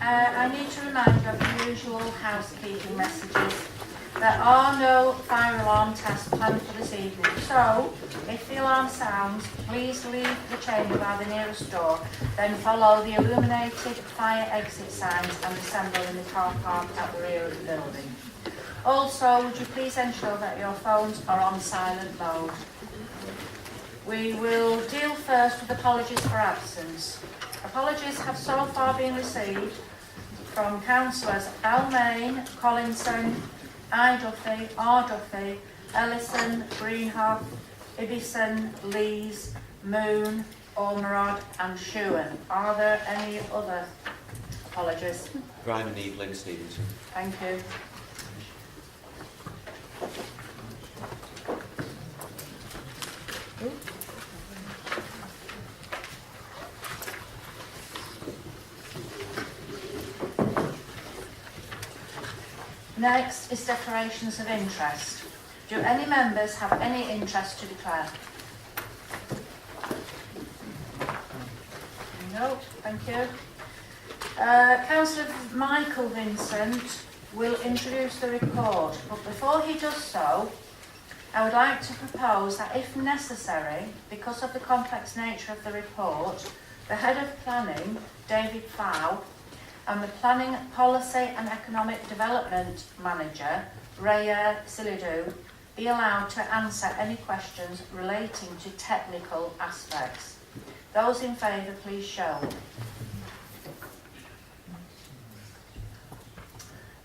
I need to remind you of the usual housekeeping messages. There are no fire alarm tests planned for this evening, so if the alarm sounds, please leave the chamber by the nearest door, then follow the illuminated fire exit signs and assemble in the car park at the rear of the building. Also, would you please ensure that your phones are on silent mode. We will deal first with apologies for absence. Apologies have so far been received from councillors Balmain, Collinson, I. Duffy, R. Duffy, Ellison, Greenhoff, Ibison, Lees, Moon, Ormerod and Shewan. Are there any other apologies? Grime and Evelyn Stevenson. Thank you. Next is declarations of interest. Do any members have any interest to declare? No, thank you. Councillor Michael Vincent will introduce the report, but before he does so, I would like to propose that if necessary, because of the complex nature of the report, the Head of Planning, David Plough, and the Planning, Policy and Economic Development Manager, Raya Silidou, be allowed to answer any questions relating to technical aspects. Those in favour, please show.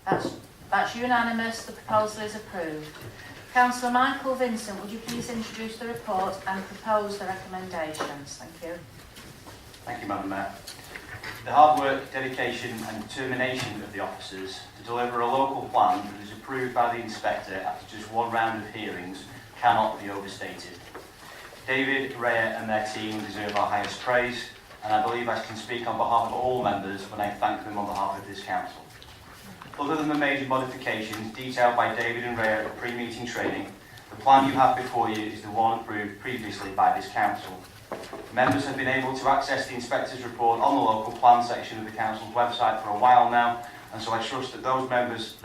That's unanimous. The proposal is approved. Councillor Michael Vincent, would you please introduce the report and propose the recommendations? Thank you. Thank you, Madam Mayor. The hard work, dedication and determination of the officers to deliver a local plan that is approved by the inspector after just one round of hearings cannot be overstated. David, Rhea and their team deserve our highest praise, and I believe I can speak on behalf of all members when I thank them on behalf of this council. Other than the major modifications detailed by David and Rhea at pre-meeting training, the plan you have before you is the one approved previously by this council. Members have been able to access the inspector's report on the local plan section of the council's website for a while now, and so I trust that those members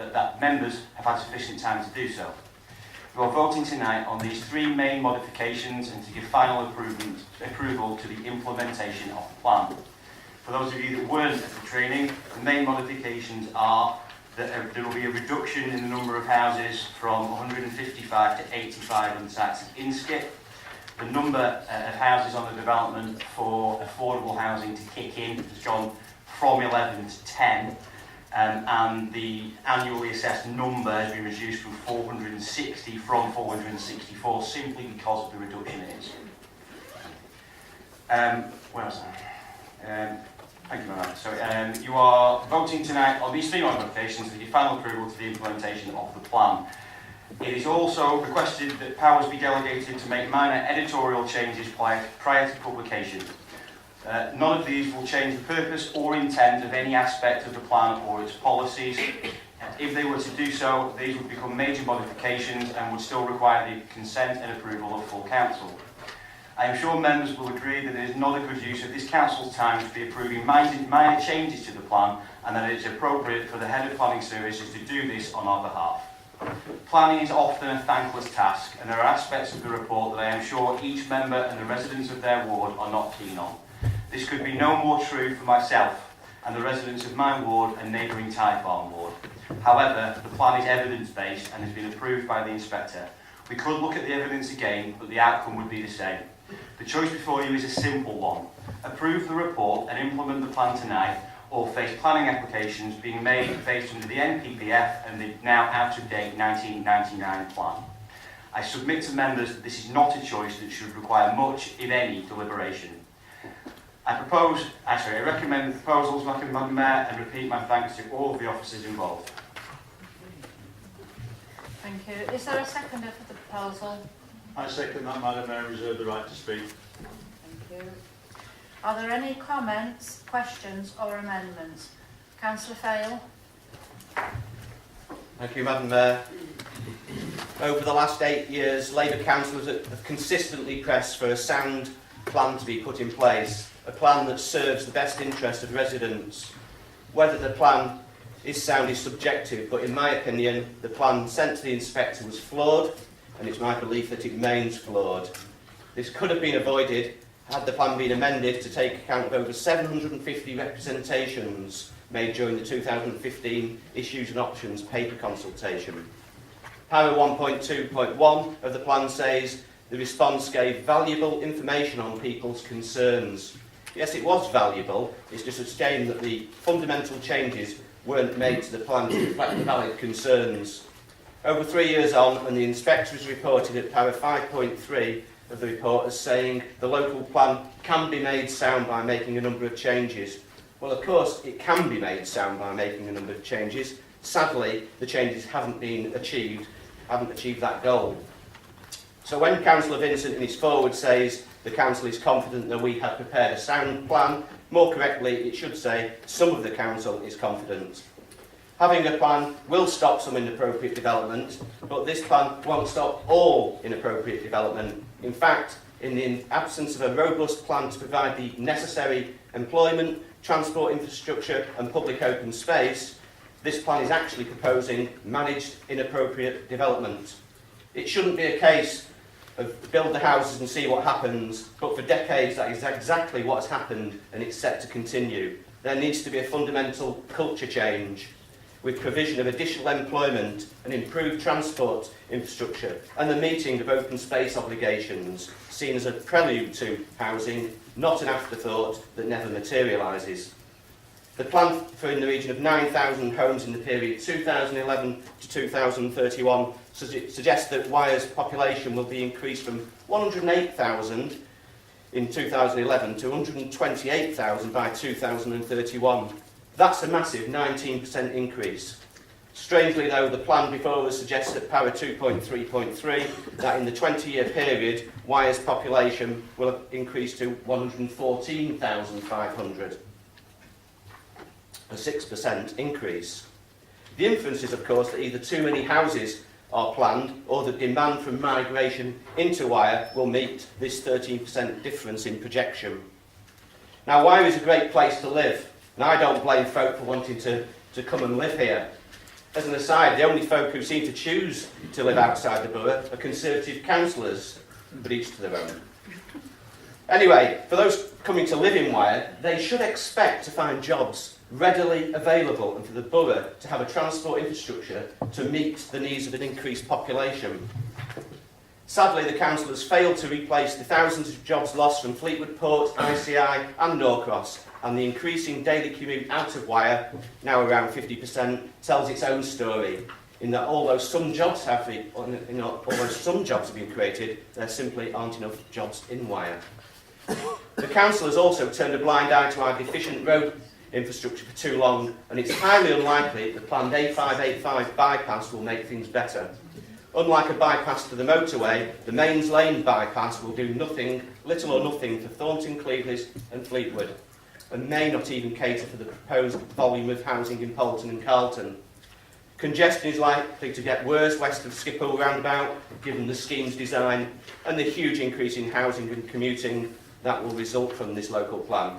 have had sufficient time to do so. You are voting tonight on these three main modifications and to give final approval to the implementation of the plan. For those of you that weren't at the training, the main modifications are that there will be a reduction in the number of houses from 155 to 85 on the sites of Inskip. The number of houses on the development for affordable housing to kick in has gone from 11 to 10, and the annually assessed number has been reduced from 460 from 464 simply because of the reduction it is. Where was I? Thank you, Madam. So you are voting tonight on these three modifications to give final approval to the implementation of the plan. It is also requested that powers be delegated to make minor editorial changes prior to publication. None of these will change the purpose or intent of any aspect of the plan or its policies. If they were to do so, these would become major modifications and would still require the consent and approval of full council. I am sure members will agree that it is not a good use of this council's time to be approving minor changes to the plan, and that it is appropriate for the Head of Planning Services to do this on our behalf. Planning is often a thankless task, and there are aspects of the report that I am sure each member and the residents of their ward are not keen on. This could be no more true for myself and the residents of my ward and neighbouring Tye Farm ward. However, the plan is evidence-based and has been approved by the inspector. We could look at the evidence again, but the outcome would be the same. The choice before you is a simple one. Approve the report and implement the plan tonight, or face planning applications being made based under the NPPF and the now out-of-date 1999 plan. I submit to members that this is not a choice that should require much, if any, deliberation. I recommend the proposals, Madam Mayor, and repeat my thanks to all of the officers involved. Thank you. Is there a seconder for the proposal? I second that, Madam Mayor, and reserve the right to speak. Thank you. Are there any comments, questions or amendments? Councillor Fail. Thank you, Madam Mayor. Over the last 8 years, Labour councillors have consistently pressed for a sound plan to be put in place, a plan that serves the best interest of residents. whether the plan is sound is subjective, but in my opinion, the plan sent to the inspector was flawed, and it's my belief that it remains flawed. This could have been avoided had the plan been amended to take account of over 750 representations made during the 2015 Issues and Options paper consultation. Para 1.2.1 of the plan says the response gave valuable information on people's concerns. Yes, it was valuable. It's just a shame that the fundamental changes weren't made to the plan to reflect the valid concerns. Over 3 years on, and the inspector has reported at para 5.3 of the report as saying the local plan can be made sound by making a number of changes. Well, of course, it can be made sound by making a number of changes. Sadly, the changes haven't achieved that goal. So when Councillor Vincent in his forward says the council is confident that we have prepared a sound plan, more correctly it should say some of the council is confident. Having a plan will stop some inappropriate development, but this plan won't stop all inappropriate development. In fact, in the absence of a robust plan to provide the necessary employment, transport infrastructure and public open space, this plan is actually proposing managed inappropriate development. It shouldn't be a case of build the houses and see what happens, but for decades that is exactly what has happened, and it's set to continue. There needs to be a fundamental culture change with provision of additional employment and improved transport infrastructure and the meeting of open space obligations seen as a prelude to housing, not an afterthought that never materialises. The plan for in the region of 9,000 homes in the period 2011 to 2031 suggests that Wyre's population will be increased from 108,000 in 2011 to 128,000 by 2031. That's a massive 19% increase. Strangely though, the plan before us suggests at para 2.3.3 that in the 20-year period, Wyre's population will increase to 114,500. A 6% increase. The inference is, of course, that either too many houses are planned or the demand from migration into Wyre will meet this 13% difference in projection. Now, Wyre is a great place to live, and I don't blame folk for wanting to come and live here. As an aside, the only folk who seem to choose to live outside the borough are Conservative councillors, but each to their own. Anyway, for those coming to live in Wyre, they should expect to find jobs readily available and for the borough to have a transport infrastructure to meet the needs of an increased population. Sadly, the council has failed to replace the thousands of jobs lost from Fleetwood Port, ICI and Norcross, and the increasing daily commute out of Wyre, now around 50%, tells its own story, in that although some jobs have been created, there simply aren't enough jobs in Wyre. The council has also turned a blind eye to our deficient road infrastructure for too long, and it's highly unlikely the planned A585 bypass will make things better. Unlike a bypass to the motorway, the Mains Lane bypass will do nothing, little or nothing, for Thornton, Cleveland and Fleetwood, and may not even cater for the proposed volume of housing in Poulton and Carlton. Congestion is likely to get worse west of Schiphol roundabout, given the scheme's design and the huge increase in housing and commuting that will result from this local plan.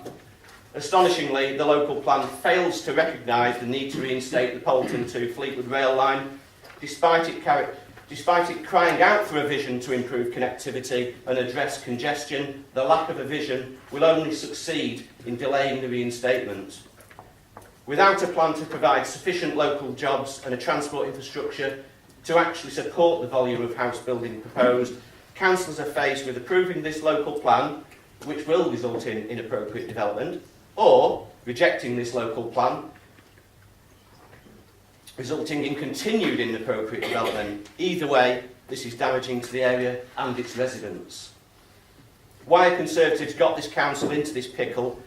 Astonishingly, the local plan fails to recognise the need to reinstate the Poulton to Fleetwood rail line, despite it crying out for a vision to improve connectivity and address congestion. The lack of a vision will only succeed in delaying the reinstatement. Without a plan to provide sufficient local jobs and a transport infrastructure to actually support the volume of house building proposed, councillors are faced with approving this local plan, which will result in inappropriate development, or rejecting this local plan, resulting in continued inappropriate development. Either way, this is damaging to the area and its residents. Why Conservatives got this council into this pickle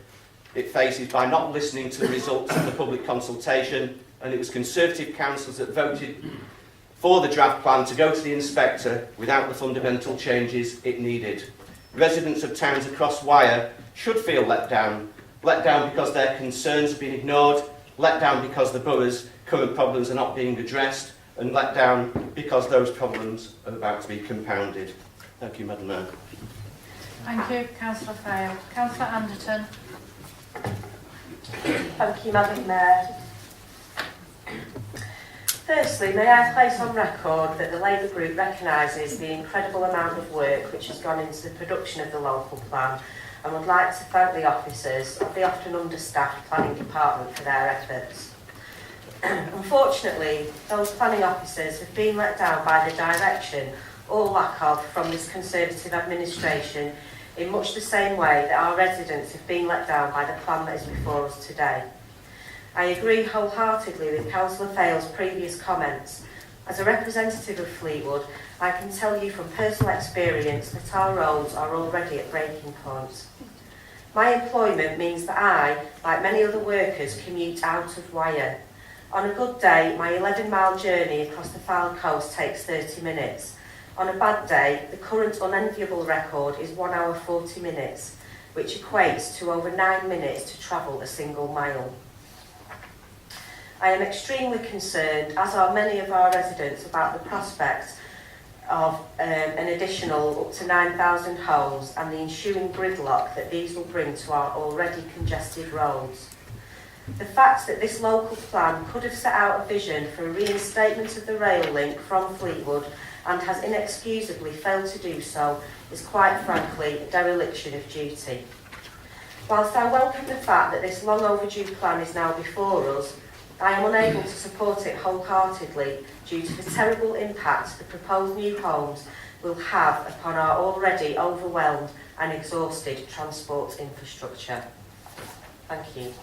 it faces by not listening to the results of the public consultation, and it was Conservative councillors that voted for the draft plan to go to the inspector without the fundamental changes it needed. Residents of towns across Wyre should feel let down because their concerns have been ignored, let down because the borough's current problems are not being addressed, and let down because those problems are about to be compounded. Thank you, Madam Mayor. Thank you, Councillor Fayle. Councillor Anderton. Thank you, Madam Mayor. Firstly, may I place on record that the Labour Group recognises the incredible amount of work which has gone into the production of the local plan and would like to thank the officers of the often understaffed planning department for their efforts. Unfortunately, those planning officers have been let down by the direction or lack of from this Conservative administration in much the same way that our residents have been let down by the plan that is before us today. I agree wholeheartedly with Councillor Fayle's previous comments. As a representative of Fleetwood, I can tell you from personal experience that our roads are already at breaking point. My employment means that I, like many other workers, commute out of Wyre. On a good day, my 11-mile journey across the Fylde coast takes 30 minutes. On a bad day, the current unenviable record is 1 hour 40 minutes, which equates to over 9 minutes to travel a single mile. I am extremely concerned, as are many of our residents, about the prospect of an additional up to 9,000 homes and the ensuing gridlock that these will bring to our already congested roads. The fact that this local plan could have set out a vision for a reinstatement of the rail link from Fleetwood and has inexcusably failed to do so is quite frankly a dereliction of duty. Whilst I welcome the fact that this long overdue plan is now before us, I am unable to support it wholeheartedly due to the terrible impact the proposed new homes will have upon our already overwhelmed and exhausted transport infrastructure. Thank you.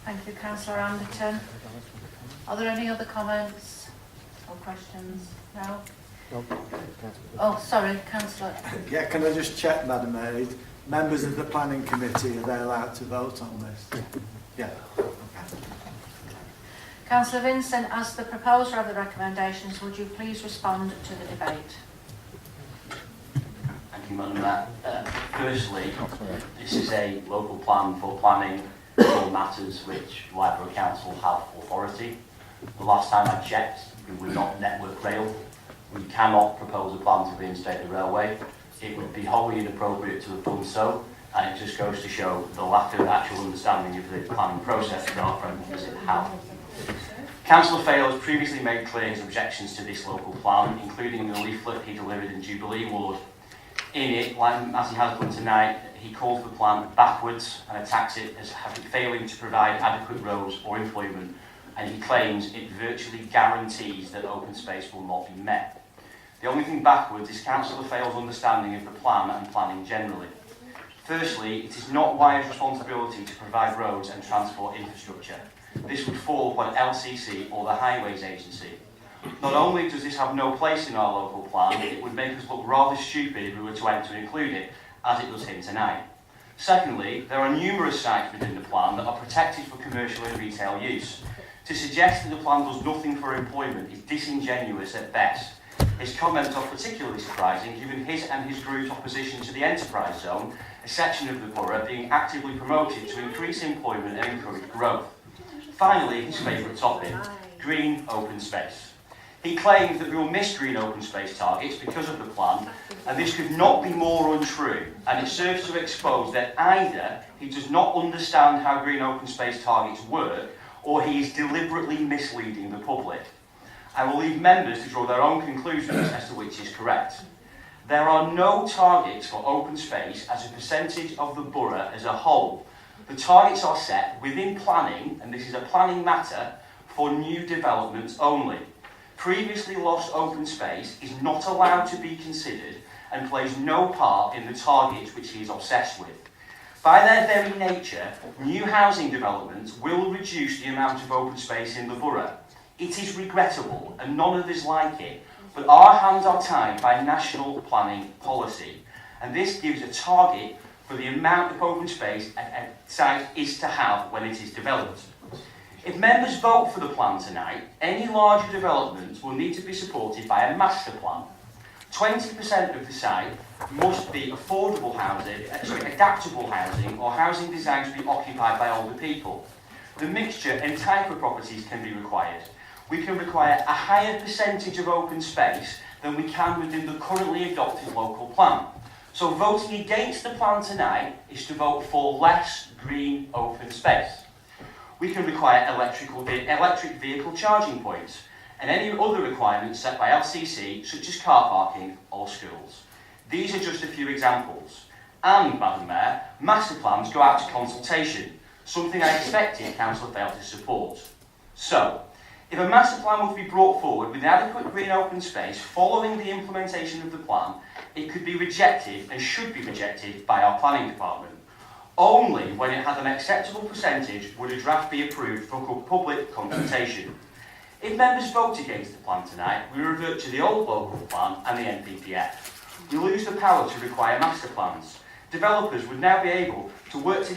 Thank you, Councillor Anderton. Are there any other comments or questions? No? Oh, sorry, Councillor. Yeah, can I just check, Madam Mayor? Members of the Planning Committee, are they allowed to vote on this? Yeah. Councillor Vincent, as the proposer of the recommendations, would you please respond to the debate? Thank you, Madam Mayor. Firstly, this is a local plan for planning all matters which Wyre Council have authority. The last time I checked, we would not network rail. We cannot propose a plan to reinstate the railway. It would be wholly inappropriate to have done so, and it just goes to show the lack of actual understanding of the planning process that our friend visit have. Councillor Fayle has previously made clear his objections to this local plan, including in the leaflet he delivered in Jubilee Ward. In it, as he has done tonight, he calls the plan backwards and attacks it as failing to provide adequate roads or employment, and he claims it virtually guarantees that open space will not be met. The only thing backwards is Councillor Fayle's understanding of the plan and planning generally. Firstly, it is not Wyre's responsibility to provide roads and transport infrastructure. This would fall upon LCC or the Highways Agency. Not only does this have no place in our local plan, it would make us look rather stupid if we were to attempt to include it, as it does here tonight. Secondly, there are numerous sites within the plan that are protected for commercial and retail use. To suggest that the plan does nothing for employment is disingenuous at best. His comments are particularly surprising given his and his group's opposition to the enterprise zone, a section of the borough being actively promoted to increase employment and encourage growth. Finally, his favourite topic, green open space. He claims that we will miss green open space targets because of the plan, and this could not be more untrue, and it serves to expose that either he does not understand how green open space targets work, or he is deliberately misleading the public. I will leave members to draw their own conclusions as to which is correct. There are no targets for open space as a percentage of the borough as a whole. The targets are set within planning, and this is a planning matter, for new developments only. Previously lost open space is not allowed to be considered and plays no part in the targets which he is obsessed with. By their very nature, new housing developments will reduce the amount of open space in the borough. It is regrettable, and none of us like it, but our hands are tied by national planning policy, and this gives a target for the amount of open space a site is to have when it is developed. If members vote for the plan tonight, any larger developments will need to be supported by a master plan. 20% of the site must be affordable housing, adaptable housing, or housing designed to be occupied by older people. The mixture and type of properties can be required. We can require a higher percentage of open space than we can within the currently adopted local plan. So voting against the plan tonight is to vote for less green open space. We can require electric vehicle charging points and any other requirements set by LCC, such as car parking or schools. These are just a few examples. And, Madam Mayor, master plans go out to consultation, something I expected Council failed to support. So, if a master plan were to be brought forward with adequate green open space following the implementation of the plan, it could be rejected and should be rejected by our planning department. Only when it had an acceptable percentage would a draft be approved for public consultation. If members vote against the plan tonight, we revert to the old local plan and the NPPF. We lose the power to require master plans. Developers would now be able to work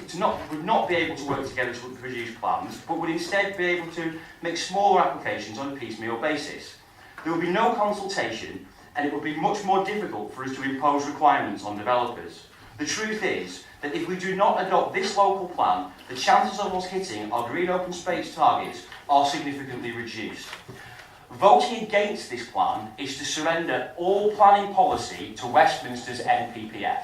would not be able to work together to produce plans, but would instead be able to make smaller applications on a piecemeal basis. There would be no consultation, and it would be much more difficult for us to impose requirements on developers. The truth is that if we do not adopt this local plan, the chances of us hitting our green open space targets are significantly reduced. Voting against this plan is to surrender all planning policy to Westminster's NPPF.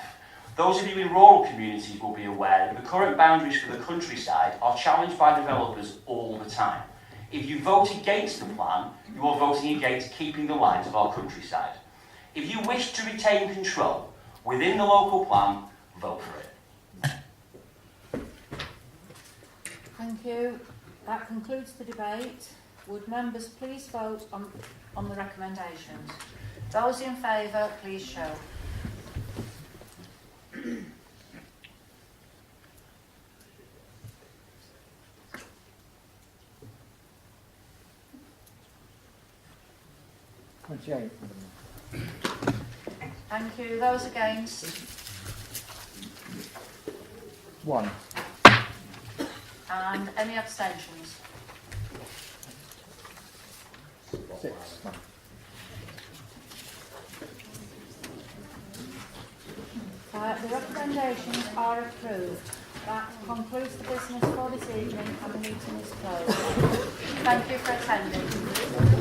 Those of you in rural communities will be aware that the current boundaries for the countryside are challenged by developers all the time. If you vote against the plan, you are voting against keeping the lines of our countryside. If you wish to retain control within the local plan, vote for it. Thank you. That concludes the debate. Would members please vote on the recommendations? Those in favour, please show. Thank you. Those against? 1. And any abstentions? 6. The recommendations are approved. That concludes the business for this evening and the meeting is closed. Thank you for attending.